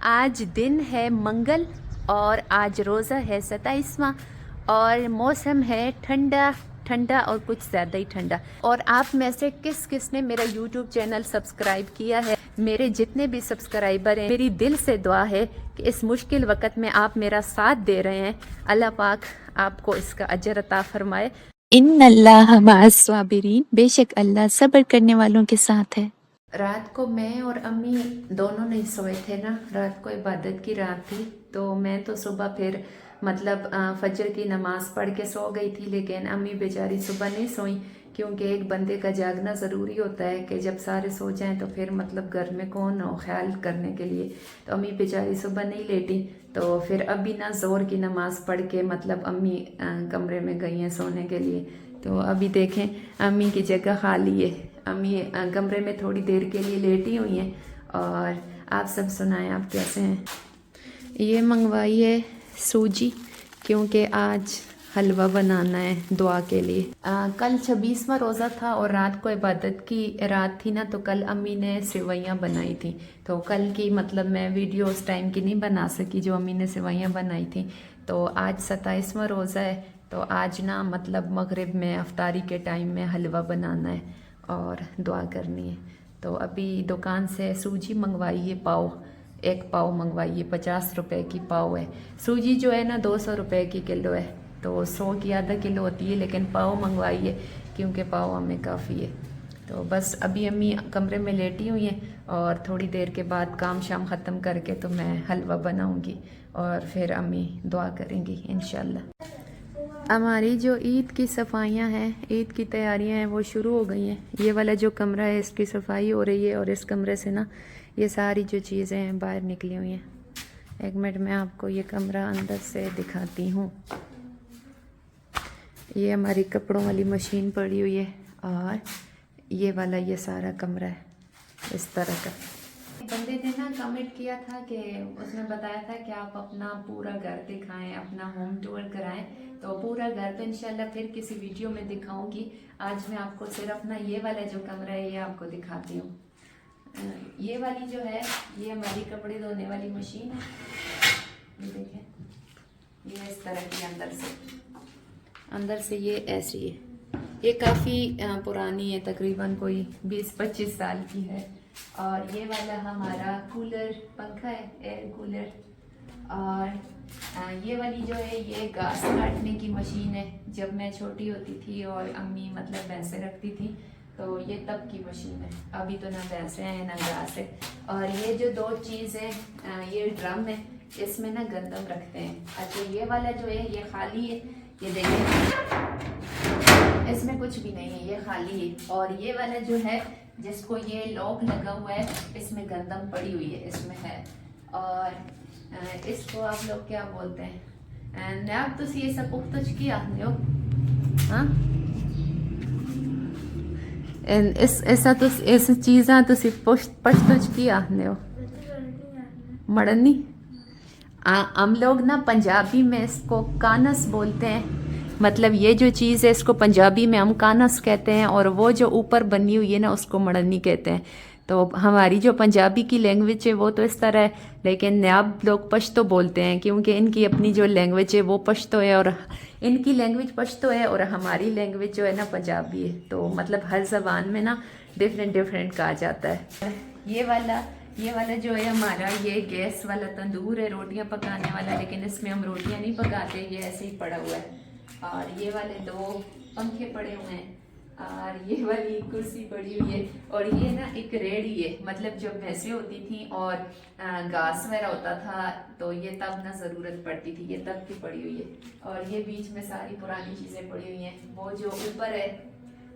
आज दिन है मंगल और आज रोज़ा है 27वां और मौसम है ठंडा ठंडा और कुछ ज़्यादा ही ठंडा। और आप में से किस किस ने मेरा YouTube चैनल सब्सक्राइब किया है? मेरे जितने भी सब्सक्राइबर हैं, मेरी दिल से दुआ है कि इस मुश्किल वक़्त में आप मेरा साथ दे रहे हैं। अल्लाह पाक आपको इसका अजर अता फरमाए। इन्नल्लाह मअस साबिरीन, बेशक अल्लाह सब्र करने वालों के साथ है। रात को मैं और अम्मी दोनों नहीं सोए थे ना, रात को इबादत की रात थी, तो मैं तो सुबह फिर मतलब फजर की नमाज़ पढ़ के सो गई थी, लेकिन अम्मी बेचारी सुबह नहीं सोई क्योंकि एक बंदे का जागना ज़रूरी होता है कि जब सारे सो जाएं तो फिर मतलब घर में कौन हो ख्याल करने के लिए। तो अम्मी बेचारी सुबह नहीं लेटी, तो फिर अभी ना ज़ोर की नमाज़ पढ़ के मतलब अम्मी कमरे में गई हैं सोने के लिए। तो अभी देखें अम्मी की जगह खाली है, अम्मी कमरे में थोड़ी देर के लिए लेटी हुई हैं। और आप सब सुनाएं, आप कैसे हैं? ये मंगवाई है सूजी क्योंकि आज हलवा बनाना है दुआ के लिए। कल 26वां रोज़ा था और रात को इबादत की रात थी ना, तो कल अम्मी ने सेवइयाँ बनाई थी। तो कल की मतलब मैं वीडियो उस टाइम की नहीं बना सकी जो अम्मी ने सेवइयाँ बनाई थी। तो आज 27वां रोज़ा है, तो आज ना मतलब मगरिब में अफ्तारी के टाइम में हलवा बनाना है और दुआ करनी है। तो अभी दुकान से सूजी मंगवाई है, पाव, एक पाव मंगवाई है, 50 रुपए की पाव है। सूजी जो है ना 200 रुपए की किलो है, तो 100 की आधा किलो होती है, लेकिन पाव मंगवाई है क्योंकि पाव हमें काफ़ी है। तो बस अभी अम्मी कमरे में लेटी हुई हैं और थोड़ी देर के बाद काम शाम ख़त्म करके तो मैं हलवा बनाऊंगी और फिर अम्मी दुआ करेंगी इंशाल्लाह। हमारी जो ईद की सफाइयाँ हैं, ईद की तैयारियाँ हैं, वो शुरू हो गई हैं। ये वाला जो कमरा है इसकी सफाई हो रही है और इस कमरे से ना ये सारी जो चीज़ें हैं बाहर निकली हुई हैं। एक मिनट में आपको ये कमरा अंदर से दिखाती हूँ। ये हमारी कपड़ों वाली मशीन पड़ी हुई है और ये वाला ये सारा कमरा है इस तरह का। बंदे ने ना कमेंट किया था कि उसने बताया था कि आप अपना पूरा घर दिखाएं, अपना होम टूर कराएं, तो पूरा घर तो इंशाल्लाह फिर किसी वीडियो में दिखाऊंगी। आज मैं आपको सिर्फ ना ये वाला जो कमरा है ये आपको दिखाती हूँ। ये वाली जो है ये हमारी कपड़े धोने वाली मशीन है, ये देखें, ये इस तरह की अंदर से ये ऐसी है। ये काफ़ी पुरानी है, तकरीबन कोई 20-25 साल की है। और ये वाला हमारा कूलर पंखा है, एयर कूलर। और ये वाली जो है ये घास काटने की मशीन है। जब मैं छोटी होती थी और अम्मी मतलब भैंसें रखती थी तो ये तब की मशीन है, अभी तो ना भैंसें हैं ना घास है। और ये जो दो चीज़ है ये ड्रम है, इसमें ना गंदम रखते हैं। अच्छा ये वाला जो है ये खाली है, ये देखिए इसमें कुछ भी नहीं है, ये खाली है। और ये वाला जो है जिसको ये लॉक लगा हुआ है इसमें गंदम पड़ी हुई है, इसमें है। और इसको आप लोग क्या बोलते हैं? नाब तुसी ये सब पुख्तुच की आखने हो, हाँ ऐसा तो ऐसी चीज़ा तुसी पश्तुच की आखने हो, मड़नी। हम लोग ना पंजाबी में इसको कानस बोलते हैं। मतलब ये जो चीज़ है इसको पंजाबी में हम कानस कहते हैं और वो जो ऊपर बनी हुई है ना उसको मड़नी कहते हैं। तो हमारी जो पंजाबी की लैंग्वेज है वो तो इस तरह है, लेकिन नायाब लोग पश्तो बोलते हैं क्योंकि इनकी अपनी जो लैंग्वेज है वो पश्तो है और इनकी लैंग्वेज पश्तो है और हमारी लैंग्वेज जो है ना पंजाबी है। तो मतलब हर ज़बान में ना डिफरेंट कहा जाता है। ये वाला जो है हमारा ये गैस वाला तंदूर है, रोटियां पकाने वाला, लेकिन इसमें हम रोटियां नहीं पकाते, ये ऐसे ही पड़ा हुआ है। और ये वाले दो पंखे पड़े हुए हैं और ये वाली कुर्सी पड़ी हुई है। और ये ना एक रेड़ी है, मतलब जब भैंसें होती थी और घास वगैरह होता था तो ये तब ना ज़रूरत पड़ती थी, ये तब की पड़ी हुई है। और ये बीच में सारी पुरानी चीज़ें पड़ी हुई हैं। वो जो ऊपर है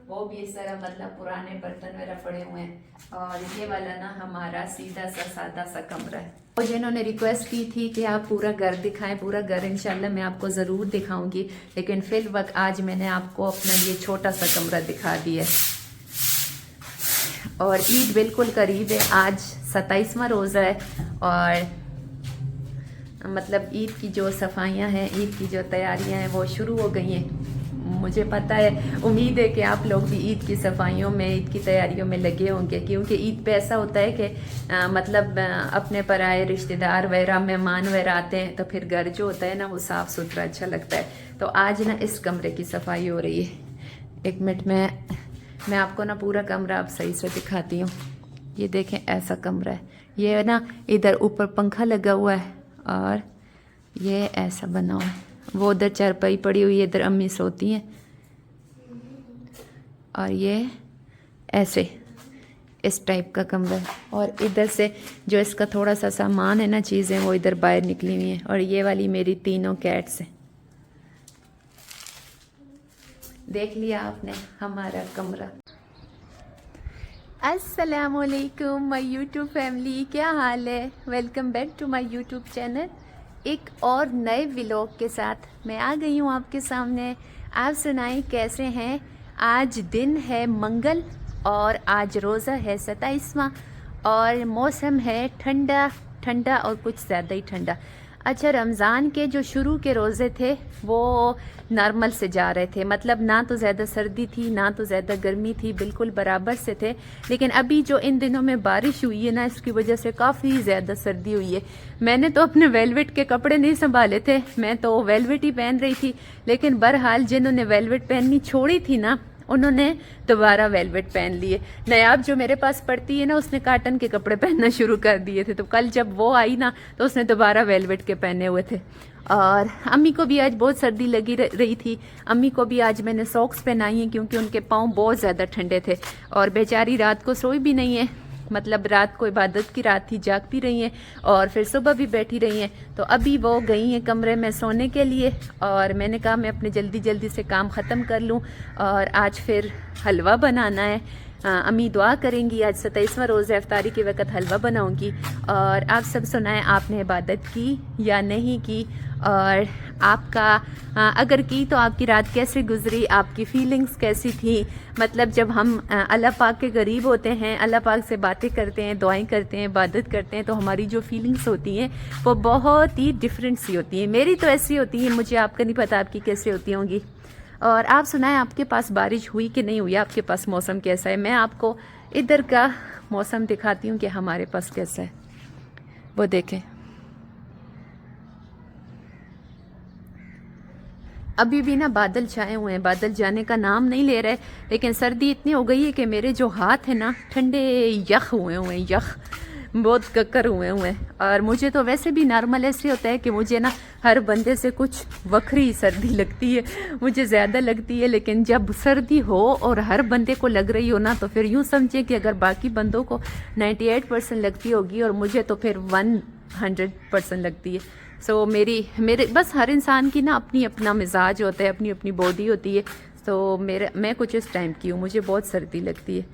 वो भी इस तरह मतलब पुराने बर्तन वगैरह पड़े हुए हैं। और ये वाला ना हमारा सीधा सा सादा सा कमरा है। और जिन्होंने रिक्वेस्ट की थी कि आप पूरा घर दिखाएं, पूरा घर इंशाल्लाह मैं आपको ज़रूर दिखाऊंगी, लेकिन फिल वक्त आज मैंने आपको अपना ये छोटा सा कमरा दिखा दिया है। और ईद बिल्कुल करीब है, आज 27वां रोज़ा है और मतलब ईद की जो सफाइयाँ हैं, ईद की जो तैयारियाँ हैं वो शुरू हो गई हैं। मुझे पता है, उम्मीद है कि आप लोग भी ईद की सफाइयों में, ईद की तैयारियों में लगे होंगे, क्योंकि ईद पे ऐसा होता है कि मतलब अपने पराए रिश्तेदार वगैरह, मेहमान वगैरह आते हैं, तो फिर घर जो होता है ना वो साफ़ सुथरा अच्छा लगता है। तो आज ना इस कमरे की सफाई हो रही है। एक मिनट में मैं आपको ना पूरा कमरा आप सही से दिखाती हूँ। ये देखें, ऐसा कमरा है। ये ना इधर ऊपर पंखा लगा हुआ है और ये ऐसा बना हुआ है। वो उधर चारपाई पड़ी हुई है, इधर अम्मी सोती हैं, और ये ऐसे इस टाइप का कमरा है। और इधर से जो इसका थोड़ा सा सामान है ना, चीज़ें, वो इधर बाहर निकली हुई हैं। और ये वाली मेरी तीनों कैट्स हैं। देख लिया आपने हमारा कमरा। अस्सलामुअलैकुम माय यूट्यूब फैमिली, क्या हाल है? Welcome back to my YouTube channel. एक और नए व्लॉग के साथ मैं आ गई हूँ आपके सामने। आप सुनाएं कैसे हैं? आज दिन है मंगल और आज रोज़ा है 27वां और मौसम है ठंडा ठंडा और कुछ ज़्यादा ही ठंडा। अच्छा, रमज़ान के जो शुरू के रोज़े थे वो नॉर्मल से जा रहे थे, मतलब ना तो ज़्यादा सर्दी थी ना तो ज़्यादा गर्मी थी, बिल्कुल बराबर से थे। लेकिन अभी जो इन दिनों में बारिश हुई है ना, इसकी वजह से काफ़ी ज़्यादा सर्दी हुई है। मैंने तो अपने वेलवेट के कपड़े नहीं संभाले थे, मैं तो वेलवेट ही पहन रही थी। लेकिन बहरहाल जिन्होंने वेलवेट पहननी छोड़ी थी ना, उन्होंने दोबारा वेलवेट पहन लिए। नायाब जो मेरे पास पड़ती है ना, उसने काटन के कपड़े पहनना शुरू कर दिए थे। तो कल जब वो आई ना, तो उसने दोबारा वेलवेट के पहने हुए थे। और अम्मी को भी आज बहुत सर्दी लगी रही थी। अम्मी को भी आज मैंने सॉक्स पहनाई हैं, क्योंकि उनके पाँव बहुत ज़्यादा ठंडे थे। और बेचारी रात को सोई भी नहीं है, मतलब रात को इबादत की रात थी, जागती रही हैं और फिर सुबह भी बैठी रही हैं। तो अभी वो गई हैं कमरे में सोने के लिए, और मैंने कहा मैं अपने जल्दी जल्दी से काम ख़त्म कर लूँ। और आज फिर हलवा बनाना है। अम्मी दुआ करेंगी, आज 27वां रोज़ है, इफ्तारी के वक्त हलवा बनाऊंगी। और आप सब सुनाएं, आपने इबादत की या नहीं की, और आपका अगर की तो आपकी रात कैसे गुजरी, आपकी फीलिंग्स कैसी थी। मतलब जब हम अल्लाह पाक के करीब होते हैं, अल्लाह पाक से बातें करते हैं, दुआएं करते हैं, इबादत करते हैं, तो हमारी जो फीलिंग्स होती हैं वो बहुत ही डिफरेंट सी होती हैं। मेरी तो ऐसी होती है, मुझे आपका नहीं पता आपकी कैसे होती होंगी। और आप सुनाएं, आपके पास बारिश हुई कि नहीं हुई, आपके पास मौसम कैसा है? मैं आपको इधर का मौसम दिखाती हूँ कि हमारे पास कैसा है। वो देखें, अभी भी ना बादल छाए हुए हैं, बादल जाने का नाम नहीं ले रहे। लेकिन सर्दी इतनी हो गई है कि मेरे जो हाथ हैं ना, ठंडे यख हुए हुए हैं, यख बहुत कक्कर हुए हुए हैं। और मुझे तो वैसे भी नॉर्मल ऐसे होता है कि मुझे ना हर बंदे से कुछ वक्री सर्दी लगती है, मुझे ज़्यादा लगती है। लेकिन जब सर्दी हो और हर बंदे को लग रही हो ना, तो फिर यूँ समझे कि अगर बाकी बंदों को 98% लगती होगी और मुझे तो फिर 100% लगती है। सो मेरे बस हर इंसान की ना अपनी अपना मिजाज होता है, अपनी अपनी बॉडी होती है। तो मैं कुछ इस टाइम की हूँ, मुझे बहुत सर्दी लगती है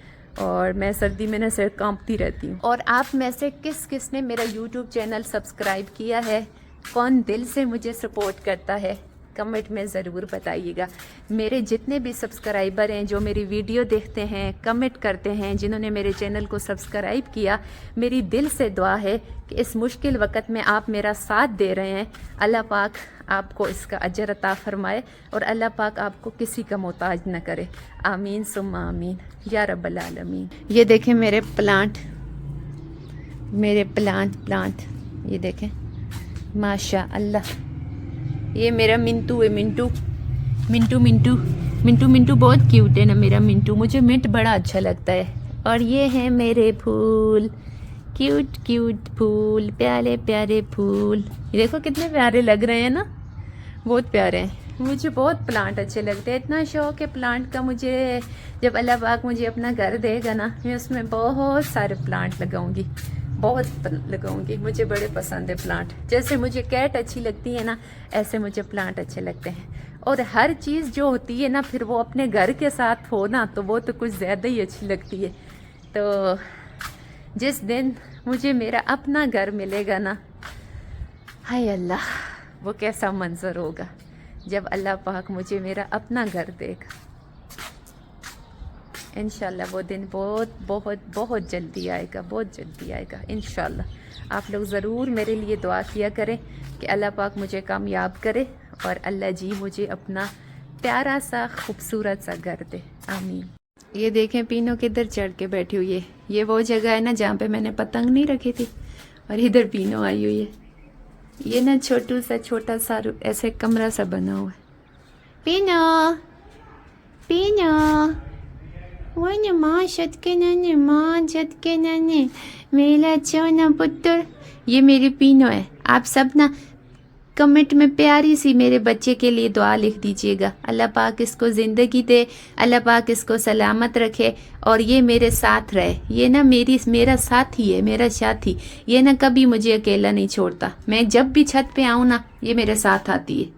और मैं सर्दी में ना सिर कांपती रहती हूँ। और आप में से किस किस ने मेरा यूट्यूब चैनल सब्सक्राइब किया है, कौन दिल से मुझे सपोर्ट करता है, कमेंट में ज़रूर बताइएगा। मेरे जितने भी सब्सक्राइबर हैं, जो मेरी वीडियो देखते हैं, कमेंट करते हैं, जिन्होंने मेरे चैनल को सब्सक्राइब किया, मेरी दिल से दुआ है कि इस मुश्किल वक़्त में आप मेरा साथ दे रहे हैं। अल्लाह पाक आपको इसका अजर अता फरमाए और अल्लाह पाक आपको किसी का मोहताज न करे। आमीन सुम्मा आमीन या रब्बल आलमीन। ये देखें मेरे प्लांट, ये देखें माशा अल्लाह। ये मेरा मिंटू है, मिंटू बहुत क्यूट है ना मेरा मिंटू, मुझे मिंट बड़ा अच्छा लगता है। और ये हैं मेरे फूल, क्यूट फूल, प्यारे प्यारे फूल। ये देखो कितने प्यारे लग रहे हैं ना, बहुत प्यारे हैं। मुझे बहुत प्लांट अच्छे लगते हैं, इतना शौक है प्लांट का मुझे। जब अल्लाह पाक मुझे अपना घर देगा ना, मैं उसमें बहुत सारे प्लांट लगाऊंगी, बहुत लगाऊंगी। मुझे बड़े पसंद है प्लांट। जैसे मुझे कैट अच्छी लगती है ना, ऐसे मुझे प्लांट अच्छे लगते हैं। और हर चीज़ जो होती है ना, फिर वो अपने घर के साथ हो ना, तो वो तो कुछ ज़्यादा ही अच्छी लगती है। तो जिस दिन मुझे मेरा अपना घर मिलेगा ना, हाय अल्लाह, वो कैसा मंजर होगा जब अल्लाह पाक मुझे मेरा अपना घर देगा। इंशाल्लाह वो दिन बहुत बहुत बहुत जल्दी आएगा, बहुत जल्दी आएगा इंशाल्लाह। आप लोग ज़रूर मेरे लिए दुआ किया करें कि अल्लाह पाक मुझे कामयाब करे और अल्लाह जी मुझे अपना प्यारा सा खूबसूरत सा घर दे, आमीन। ये देखें पीनो किधर चढ़ के बैठी हुई है। ये वो जगह है ना जहाँ पे मैंने पतंग नहीं रखी थी, और इधर पीनो आई हुई है। ये ना छोटा सा ऐसे कमरा सा बना हुआ है। पीनो पीनो वो माँ शतके नाने मेरा चोना पुत्र। ये मेरी पीनो है। आप सब ना कमेंट में प्यारी सी मेरे बच्चे के लिए दुआ लिख दीजिएगा। अल्लाह पाक इसको ज़िंदगी दे, अल्लाह पाक इसको सलामत रखे और ये मेरे साथ रहे। ये ना मेरा साथी है, मेरा साथी। ये ना कभी मुझे अकेला नहीं छोड़ता। मैं जब भी छत पे आऊँ ना ये मेरे साथ आती है।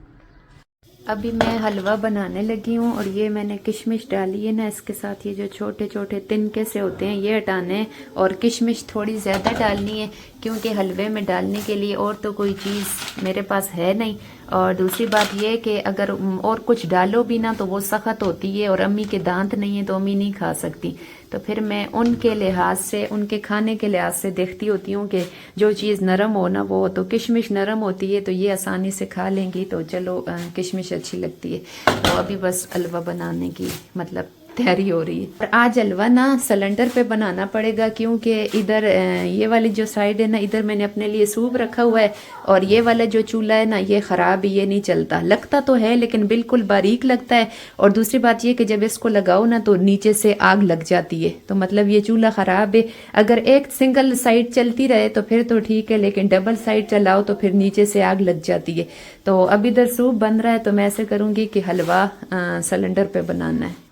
अभी मैं हलवा बनाने लगी हूँ और ये मैंने किशमिश डाली है ना, इसके साथ ये जो छोटे छोटे तिनके से होते हैं ये हटाने हैं, और किशमिश थोड़ी ज़्यादा डालनी है क्योंकि हलवे में डालने के लिए और तो कोई चीज़ मेरे पास है नहीं। और दूसरी बात ये कि अगर और कुछ डालो भी ना तो वो सख्त होती है और अम्मी के दांत नहीं है तो अम्मी नहीं खा सकती। तो फिर मैं उनके लिहाज से, उनके खाने के लिहाज से देखती होती हूँ कि जो चीज़ नरम हो ना, वो तो किशमिश नरम होती है तो ये आसानी से खा लेंगी, तो चलो किशमिश अच्छी लगती है। तो अभी बस हलवा बनाने की मतलब तैयारी हो रही है। और आज हलवा ना सिलेंडर पे बनाना पड़ेगा क्योंकि इधर ये वाली जो साइड है ना, इधर मैंने अपने लिए सूप रखा हुआ है और ये वाला जो चूल्हा है ना ये ख़राब है, ये नहीं चलता। लगता तो है लेकिन बिल्कुल बारीक लगता है। और दूसरी बात ये कि जब इसको लगाओ ना तो नीचे से आग लग जाती है, तो मतलब ये चूल्हा ख़राब है। अगर एक सिंगल साइड चलती रहे तो फिर तो ठीक है, लेकिन डबल साइड चलाओ तो फिर नीचे से आग लग जाती है। तो अब इधर सूप बन रहा है तो मैं ऐसे करूँगी कि हलवा सिलेंडर पर बनाना है।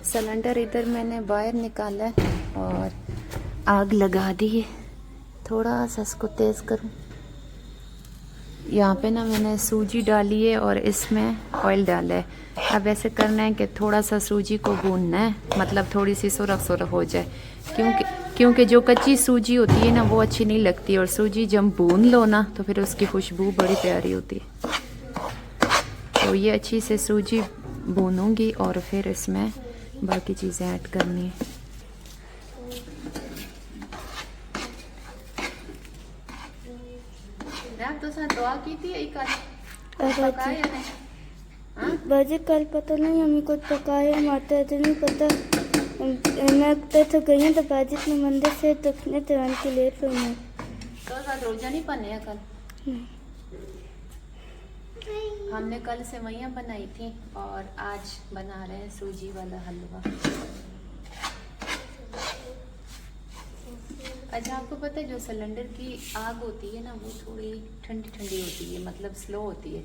सिलेंडर इधर मैंने बाहर निकाला है और आग लगा दी है। थोड़ा सा इसको तेज़ करूँ। यहाँ पे ना मैंने सूजी डाली है और इसमें ऑयल डाला है। अब ऐसे करना है कि थोड़ा सा सूजी को भूनना है, मतलब थोड़ी सी सुरख सुरख हो जाए, क्योंकि जो कच्ची सूजी होती है ना वो अच्छी नहीं लगती, और सूजी जब भून लो ना तो फिर उसकी खुशबू बड़ी प्यारी होती है। तो ये अच्छी से सूजी भूनूंगी और फिर इसमें बाकी चीज़ें ऐड करनी है। तो दुआ की थी बाजी कल पता नहीं हमें कुछ पकाया माता तो नहीं पता। मैं तो गई हूँ तो बाजी में मंदिर से तो अपने त्योहार के लेट हुई हूँ। तो रोजा नहीं बने कल? हमने कल सेवइयाँ बनाई थी और आज बना रहे हैं सूजी वाला हलवा। अच्छा, आपको पता है जो सिलेंडर की आग होती है ना वो थोड़ी ठंडी ठंडी होती है, मतलब स्लो होती है,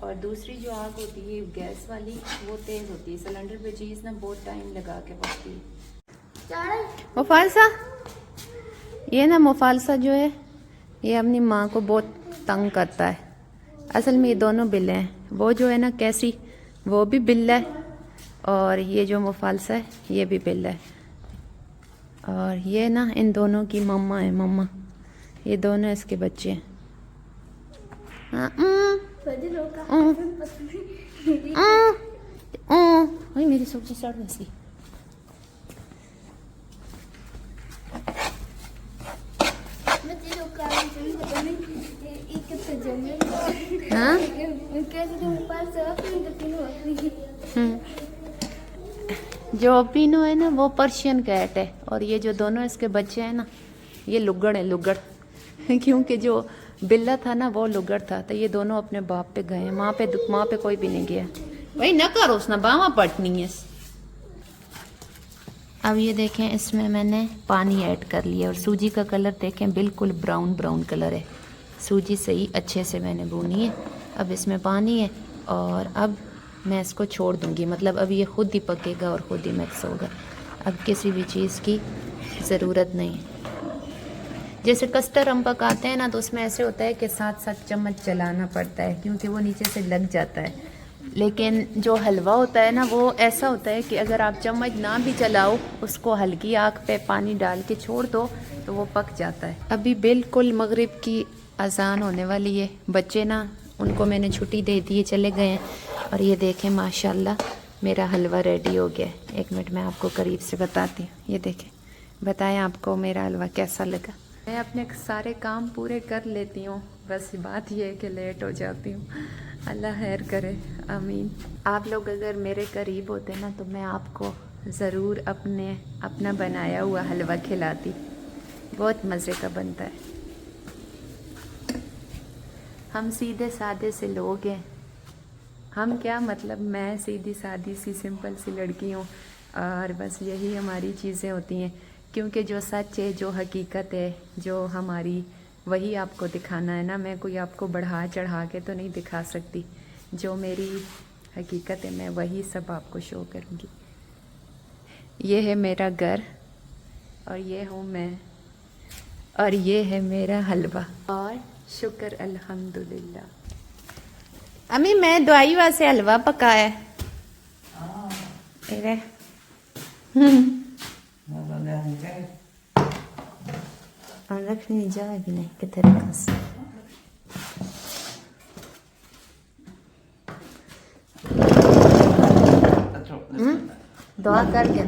और दूसरी जो आग होती है गैस वाली वो तेज़ होती है। सिलेंडर पे चीज़ ना बहुत टाइम लगा के पकती है। मुफालसा, ये ना मुफालसा जो है ये अपनी माँ को बहुत तंग करता है। असल में ये दोनों बिल्ले हैं, वो जो है ना कैसी वो भी बिल्ला है और ये जो मुफालसा है ये भी बिल्ला है, और ये ना इन दोनों की मम्मा है। मम्मा, ये दोनों इसके बच्चे हैं। मेरी सब्जी सड़ गई। हाँ? जो पीनू है ना वो पर्शियन कैट है, और ये जो दोनों इसके बच्चे हैं ना ये लुगड़ है, लुगड़। क्योंकि जो बिल्ला था ना वो लुगड़ था, तो ये दोनों अपने बाप पे गए हैं। माँ पे कोई भी नहीं गया। भाई न करो उसना बावा पटनी है। अब ये देखें इसमें मैंने पानी ऐड कर लिया और सूजी का कलर देखें बिल्कुल ब्राउन ब्राउन कलर है। सूजी सही अच्छे से मैंने भूनी है। अब इसमें पानी है और अब मैं इसको छोड़ दूंगी, मतलब अब ये खुद ही पकेगा और खुद ही मिक्स होगा। अब किसी भी चीज़ की ज़रूरत नहीं। जैसे कस्टर्ड हम पकाते हैं ना तो उसमें ऐसे होता है कि साथ साथ चम्मच चलाना पड़ता है क्योंकि वो नीचे से लग जाता है, लेकिन जो हलवा होता है ना वो ऐसा होता है कि अगर आप चम्मच ना भी चलाओ, उसको हल्की आग पे पानी डाल के छोड़ दो तो वो पक जाता है। अभी बिल्कुल मगरिब की अजान होने वाली है। बच्चे ना उनको मैंने छुट्टी दे दी है, चले गए हैं। और ये देखें माशाल्लाह मेरा हलवा रेडी हो गया है। एक मिनट मैं आपको करीब से बताती हूँ। ये देखें, बताएं आपको मेरा हलवा कैसा लगा। मैं अपने सारे काम पूरे कर लेती हूँ, बस बात ये है कि लेट हो जाती हूँ। अल्लाह खैर करे, आमीन। आप लोग अगर मेरे करीब होते ना तो मैं आपको ज़रूर अपना बनाया हुआ हलवा खिलाती, बहुत मज़े का बनता है। हम सीधे सादे से लोग हैं, हम क्या मतलब मैं सीधी सादी सी सिंपल सी लड़की हूँ और बस यही हमारी चीज़ें होती हैं, क्योंकि जो सच है, जो हकीकत है, जो हमारी, वही आपको दिखाना है ना। मैं कोई आपको बढ़ा चढ़ा के तो नहीं दिखा सकती, जो मेरी हकीकत है मैं वही सब आपको शो करूँगी। ये है मेरा घर और ये हूँ मैं और ये है मेरा हलवा और शुक्र अल्हम्दुलिल्लाह। अम्मी मैं दवाई वास्ते हलवा पकाया है। रखनी जाएगी नहीं कितने रखा दुआ कर दे।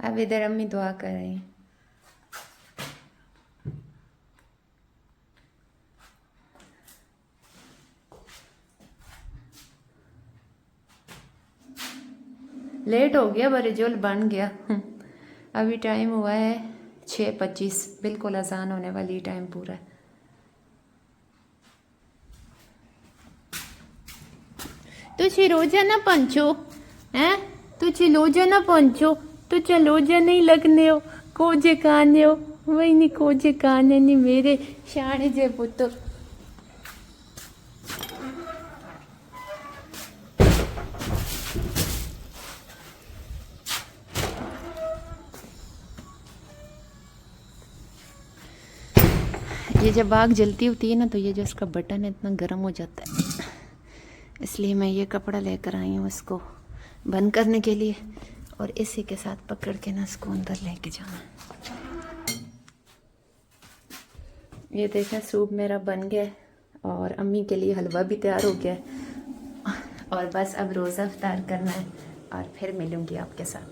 अब इधर अम्मी दुआ कर रही हैं। लेट हो गया पर रिजल्ट बन गया। अभी टाइम हुआ है 6:25, बिल्कुल अजान होने वाली टाइम पूरा है। तुझे रोजा ना पंचो हैं, तुझे रोजा ना पंचो, तुझे रोजा नहीं लगने हो, कोजे काने हो, वही नहीं कोजे काने नहीं मेरे शाने जे पुत्र। ये जब आग जलती होती है ना तो ये जो इसका बटन है इतना गर्म हो जाता है, इसलिए मैं ये कपड़ा लेकर आई हूँ इसको बंद करने के लिए, और इसी के साथ पकड़ के ना इसको अंदर लेके जाना। ये देखें सूप मेरा बन गया और अम्मी के लिए हलवा भी तैयार हो गया है, और बस अब रोज़ा इफ्तार करना है और फिर मिलूँगी आपके साथ।